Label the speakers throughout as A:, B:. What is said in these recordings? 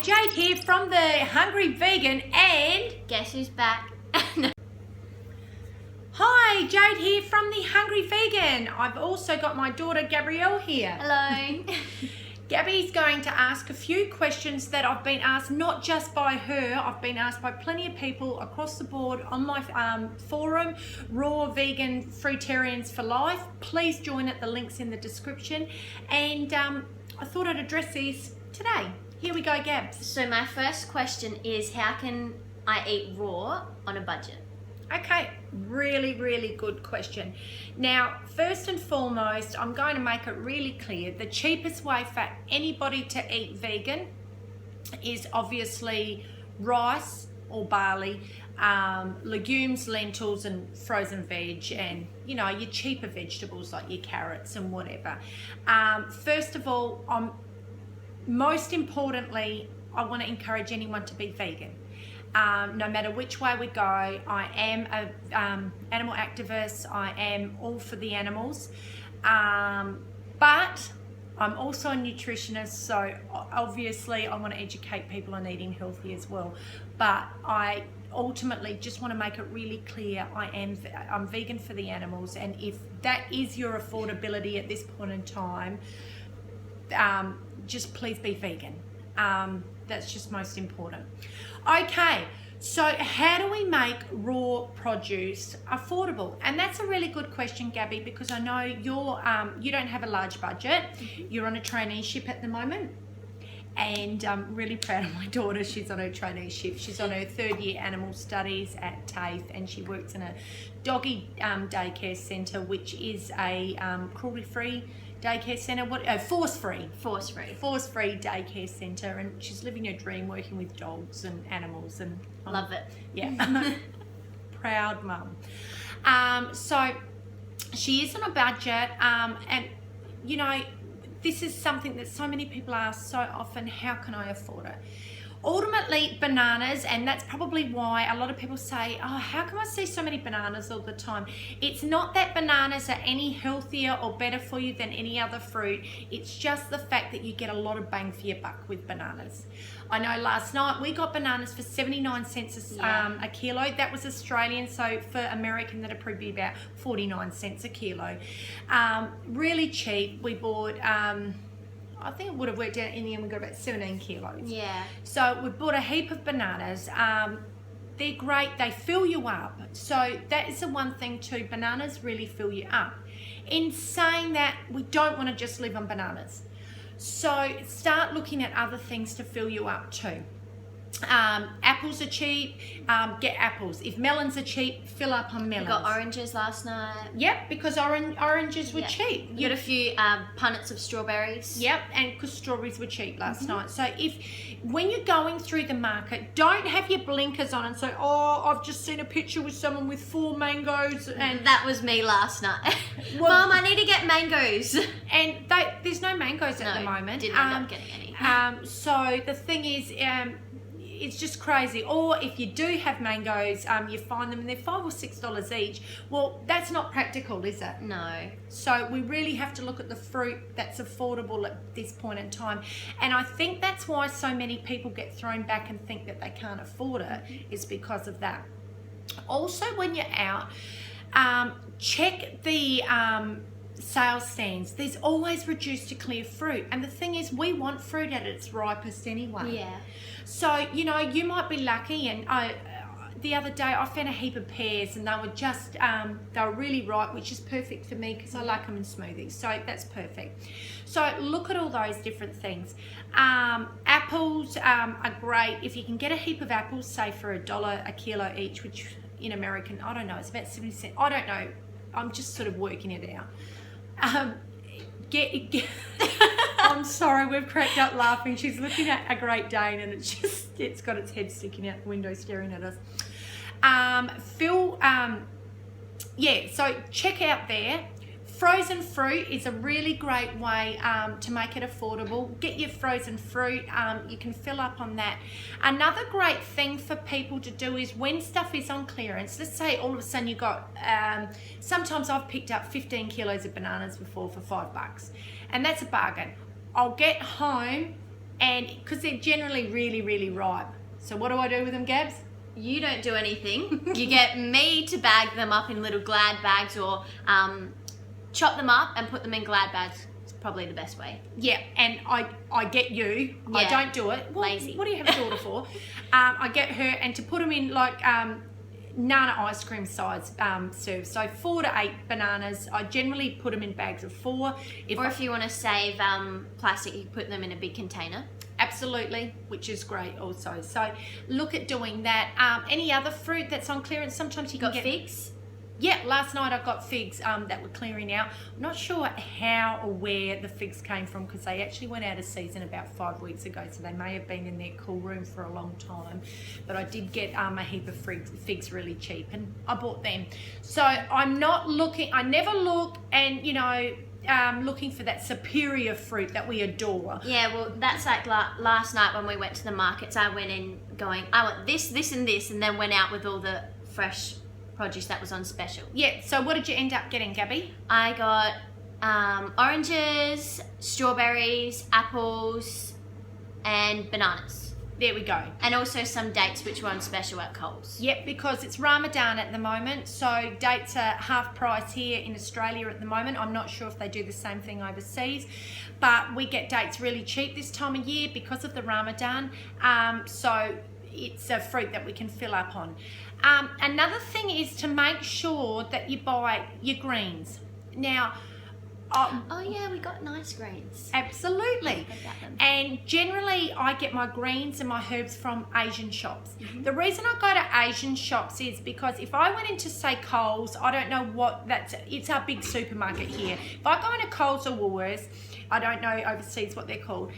A: Jade here from the Hungry Vegan, and
B: guess who's back?
A: hi, Jade here from the Hungry Vegan. I've also got my daughter Gabrielle here.
B: Hello.
A: Gabby's going to ask a few questions that I've been asked, not just by her, I've been asked by plenty of people across the board on my forum, Raw Vegan Fruitarians for Life. Please join it, the link's in the description. And I thought I'd address these today. Here we go, Gabs.
B: So my first question is, how can I eat raw on a budget?
A: Okay, really good question. Now, first and foremost, I'm going to make it really clear, the cheapest way for anybody to eat vegan is obviously rice or barley, legumes, lentils and frozen veg, and you know, your cheaper vegetables like your carrots and whatever. First of all, most importantly, I want to encourage anyone to be vegan. No matter which way we go, I am an animal activist. I am all for the animals, but I'm also a nutritionist, so obviously I want to educate people on eating healthy as well. But I ultimately just want to make it really clear, I'm vegan for the animals, and if that is your affordability at this point in time, just please be vegan. That's just most important. Okay, so how do we make raw produce affordable? And that's a really good question, Gabby, because I know you don't have a large budget. You're on a traineeship at the moment, and I'm really proud of my daughter. She's on her traineeship. She's on her third year animal studies at TAFE, and she works in a doggy daycare centre, which is a cruelty-free daycare centre, force-free daycare centre, and she's living her dream working with dogs and animals, and
B: love it.
A: Yeah. Proud mum. So she is on a budget, and you know, this is something that so many people ask so often, how can I afford it? Ultimately, bananas, and that's probably why a lot of people say, oh, how come I see so many bananas all the time? It's not that bananas are any healthier or better for you than any other fruit. It's just the fact that you get a lot of bang for your buck with bananas. I know last night we got bananas for 79 cents a kilo. That was Australian, so for American that'd probably be about 49 cents a kilo. Really cheap. We bought I think it would have worked out in the end, we got about 17 kilos.
B: Yeah.
A: So we bought a heap of bananas. They're great, they fill you up. So that is the one thing too, bananas really fill you up. In saying that, we don't want to just live on bananas. So start looking at other things to fill you up too. Apples are cheap, get apples. If melons are cheap, fill up on melons.
B: We got oranges last night.
A: Yep, because oranges were cheap.
B: You got a few punnets of strawberries.
A: Yep, and because strawberries were cheap last night. So when you're going through the market, don't have your blinkers on and say, oh, I've just seen a picture with someone with 4 mangoes. And
B: that was me last night.
A: Well,
B: Mom, I need to get mangoes.
A: And there's no mangoes at the moment.
B: Didn't end up getting any.
A: So the thing is, it's just crazy. Or if you do have mangoes, you find them and they're $5 or $6 each. Well, that's not practical, is it?
B: No.
A: So we really have to look at the fruit that's affordable at this point in time. And I think that's why so many people get thrown back and think that they can't afford it, is because of that. Also, when you're out, check the sales stands. There's always reduced to clear fruit, and the thing is, we want fruit at its ripest anyway.
B: Yeah.
A: So you know, you might be lucky, and the other day I found a heap of pears, and they were just they were really ripe, which is perfect for me because I like them in smoothies, so that's perfect. So look at all those different things. Apples are great. If you can get a heap of apples, say for $1 a kilo each, which in American, I don't know, it's about 70 cents. I don't know, I'm just sort of working it out. I'm sorry, we've cracked up laughing. She's looking at a Great Dane, and it's got its head sticking out the window staring at us. So check out there. Frozen fruit is a really great way to make it affordable. Get your frozen fruit, you can fill up on that. Another great thing for people to do is when stuff is on clearance, let's say all of a sudden you got, sometimes I've picked up 15 kilos of bananas before for $5, and that's a bargain. I'll get home, and because they're generally really, really ripe. So what do I do with them, Gabs?
B: You don't do anything. You get me to bag them up in little Glad bags, or chop them up and put them in Glad bags. It's probably the best way.
A: Yeah, and I get you. I
B: Yeah.
A: don't do it. Well,
B: Lazy.
A: What do you have a daughter for? I get her, and to put them in like Nana ice cream size serves. So 4 to 8 bananas. I generally put them in bags of 4.
B: If you want to save plastic, you put them in a big container.
A: Absolutely, which is great also. So look at doing that. Any other fruit that's on clearance? Sometimes you
B: Got
A: can get
B: figs.
A: Yeah, last night I got figs that were clearing out. I'm not sure how or where the figs came from because they actually went out of season about 5 weeks ago, so they may have been in their cool room for a long time. But I did get a heap of figs really cheap, and I bought them. So I'm not looking, I never look and, looking for that superior fruit that we adore.
B: Yeah, well, that's like last night when we went to the markets. I went in going, I want this, this, and this, and then went out with all the fresh produce that was on special.
A: Yeah, so what did you end up getting, Gabby?
B: I got oranges, strawberries, apples, and bananas.
A: There we go.
B: And also some dates which were on special at Coles.
A: Yep, because it's Ramadan at the moment, so dates are half price here in Australia at the moment. I'm not sure if they do the same thing overseas, but we get dates really cheap this time of year because of the Ramadan. So it's a fruit that we can fill up on. Another thing is to make sure that you buy your greens. Now,
B: Oh yeah, we got nice greens.
A: absolutely.
B: I got them.
A: And generally, I get my greens and my herbs from Asian shops. The reason I go to Asian shops is because if I went into, say, Coles, I don't know what it's our big supermarket here. If I go into Coles or Woolworths, I don't know overseas what they're called,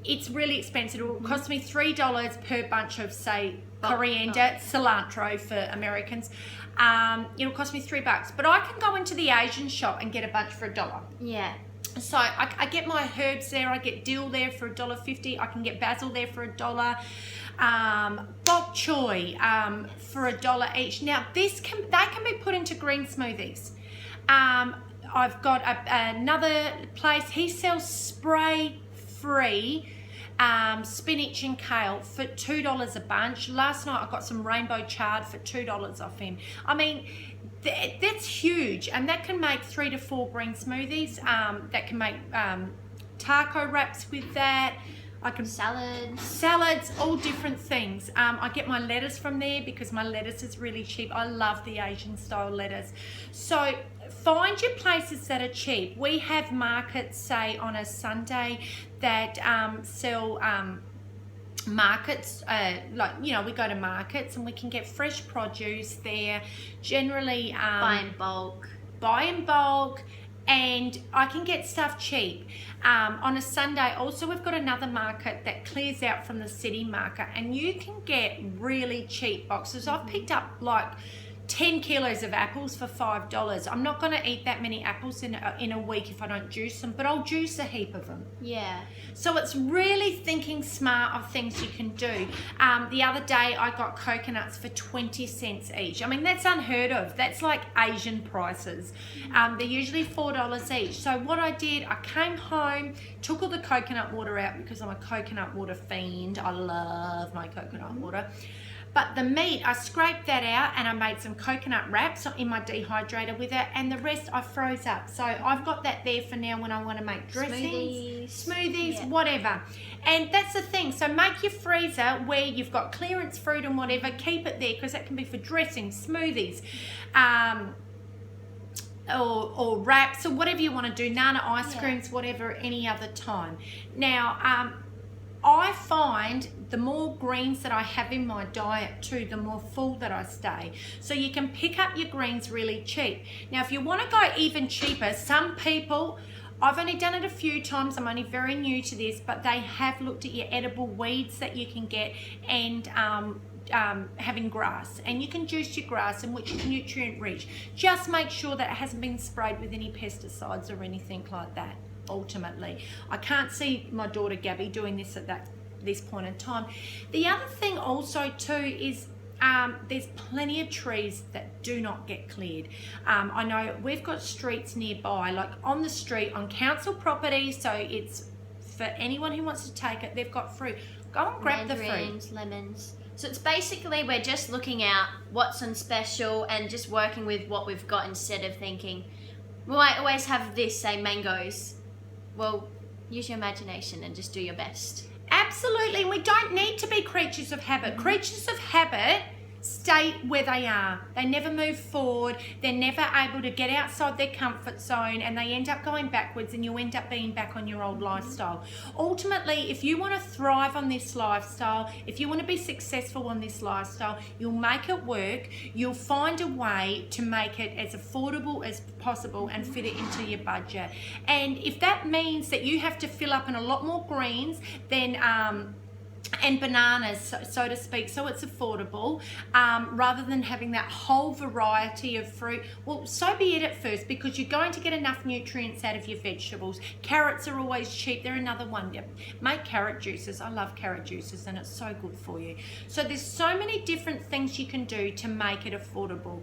A: it's really expensive. It will cost me $3 per bunch of, say, coriander, cilantro for Americans. It'll cost me $3, but I can go into the Asian shop and get a bunch for $1.
B: Yeah.
A: So I get my herbs there. I get dill there for $1.50. I can get basil there for $1. Bok choy for $1 each. Now they can be put into green smoothies. I've got another place. He sells spray-free spinach and kale for $2 a bunch. Last night I got some rainbow chard for $2 off him. I mean, that's huge, and that can make 3 to 4 green smoothies. That can make taco wraps with that. I can salads, all different things. I get my lettuce from there because my lettuce is really cheap. I love the Asian style lettuce. So find your places that are cheap. We have markets, say on a Sunday, that sell markets, we go to markets and we can get fresh produce there. Generally
B: Buy in bulk.
A: And I can get stuff cheap. On a Sunday, also we've got another market that clears out from the city market, and you can get really cheap boxes. I've picked up like 10 kilos of apples for $5. I'm not going to eat that many apples in a week if I don't juice them, but I'll juice a heap of them.
B: Yeah.
A: So it's really thinking smart of things you can do. The other day I got coconuts for 20 cents each. I mean, that's unheard of. That's like Asian prices. They're usually $4 each. So what I did, I came home, took all the coconut water out because I'm a coconut water fiend. I love my coconut water. But the meat, I scraped that out and I made some coconut wraps in my dehydrator with it, and the rest I froze up. So I've got that there for now when I want to make dressings, smoothies,
B: yeah.
A: whatever. And that's the thing. So make your freezer where you've got clearance fruit and whatever, keep it there because that can be for dressings, smoothies, or wraps or whatever you want to do, Nana ice creams, whatever, any other time. Now, I find the more greens that I have in my diet too, the more full that I stay. So you can pick up your greens really cheap. Now, if you want to go even cheaper, some people, I've only done it a few times, I'm only very new to this, but they have looked at your edible weeds that you can get and having grass, and you can juice your grass, and which is nutrient rich. Just make sure that it hasn't been sprayed with any pesticides or anything like that. Ultimately, I can't see my daughter Gabby doing this at this point in time. The other thing also too is there's plenty of trees that do not get cleared. I know we've got streets nearby, like on the street on council property, so it's for anyone who wants to take it. They've got fruit. Go and grab the fruit.
B: Mandarins, lemons. So it's basically we're just looking out what's on special and just working with what we've got instead of thinking, well, I always have this, say mangoes. Well, use your imagination and just do your best.
A: Absolutely. We don't need to be creatures of habit. Creatures of habit stay where they are. They never move forward. They're never able to get outside their comfort zone, and they end up going backwards, and you end up being back on your old lifestyle. Ultimately, if you want to thrive on this lifestyle, if you want to be successful on this lifestyle, you'll make it work. You'll find a way to make it as affordable as possible and fit it into your budget. And if that means that you have to fill up in a lot more greens than and bananas, so to speak, so it's affordable, rather than having that whole variety of fruit, well, so be it at first, because you're going to get enough nutrients out of your vegetables. Carrots are always cheap. They're another one. Make carrot juices. I love carrot juices, and it's so good for you. So there's so many different things you can do to make it affordable.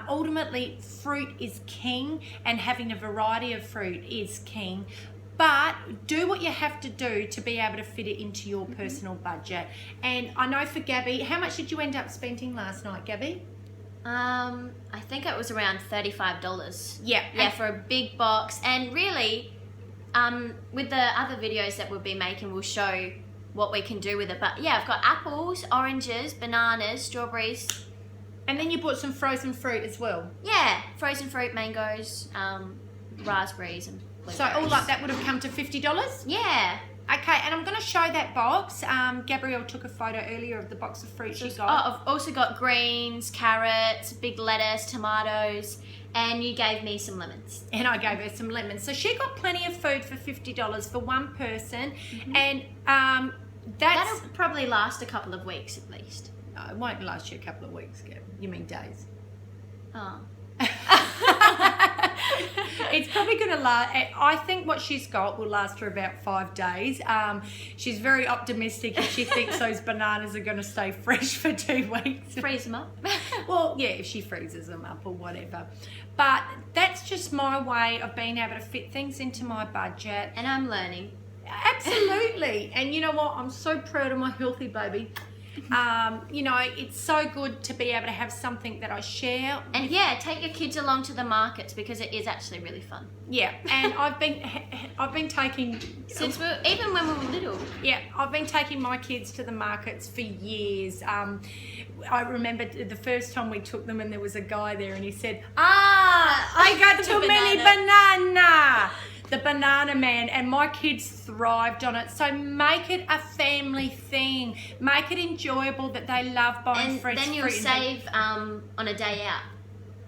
A: Ultimately, fruit is king, and having a variety of fruit is king. But do what you have to do to be able to fit it into your personal budget. And I know for Gabby, how much did you end up spending last night, Gabby?
B: I think it was around $35.
A: Yeah.
B: Yeah, for a big box. And really, with the other videos that we'll be making, we'll show what we can do with it. But yeah, I've got apples, oranges, bananas, strawberries.
A: And then you bought some frozen fruit as well.
B: Yeah, frozen fruit, mangoes, raspberries, and
A: So all up that would have come to $50?
B: Yeah.
A: Okay, and I'm going to show that box. Gabrielle took a photo earlier of the box of fruit she got.
B: Oh, I've also got greens, carrots, big lettuce, tomatoes, and you gave me some lemons.
A: And I gave her some lemons. So she got plenty of food for $50 for one person. And
B: That'll probably last a couple of weeks at least.
A: No, it won't last you a couple of weeks, Gab. You mean days.
B: Oh.
A: It's probably going to last. I think what she's got will last for about 5 days. She's very optimistic if she thinks those bananas are going to stay fresh for 2 weeks.
B: Freeze them up.
A: Well, yeah, if she freezes them up or whatever. But that's just my way of being able to fit things into my budget.
B: And I'm learning.
A: Absolutely. And you know what? I'm so proud of my healthy baby. You know, it's so good to be able to have something that I share.
B: And yeah, take your kids along to the markets because it is actually really fun.
A: Yeah, and I've been taking
B: even when we were little.
A: Yeah, I've been taking my kids to the markets for years. I remember the first time we took them, and there was a guy there, and he said, I got too many banana. The banana man, and my kids thrived on it. So make it a family thing. Make it enjoyable that they love buying fresh fruit.
B: And then you'll save on a day out.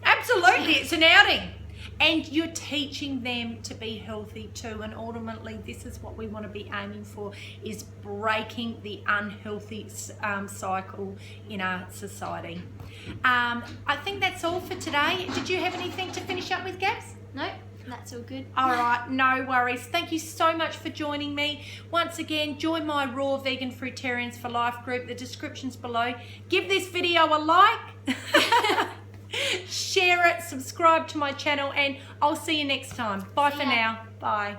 A: Absolutely, it's an outing. And you're teaching them to be healthy too. And ultimately, this is what we want to be aiming for, is breaking the unhealthy cycle in our society. I think that's all for today. Did you have anything to finish up with, Gabs?
B: Nope. That's all good.
A: All right, no worries. Thank you so much for joining me. Once again, join my Raw Vegan Fruitarians for Life group. The description's below. Give this video a like. Share it, subscribe to my channel, and I'll see you next time. Bye for now. Bye.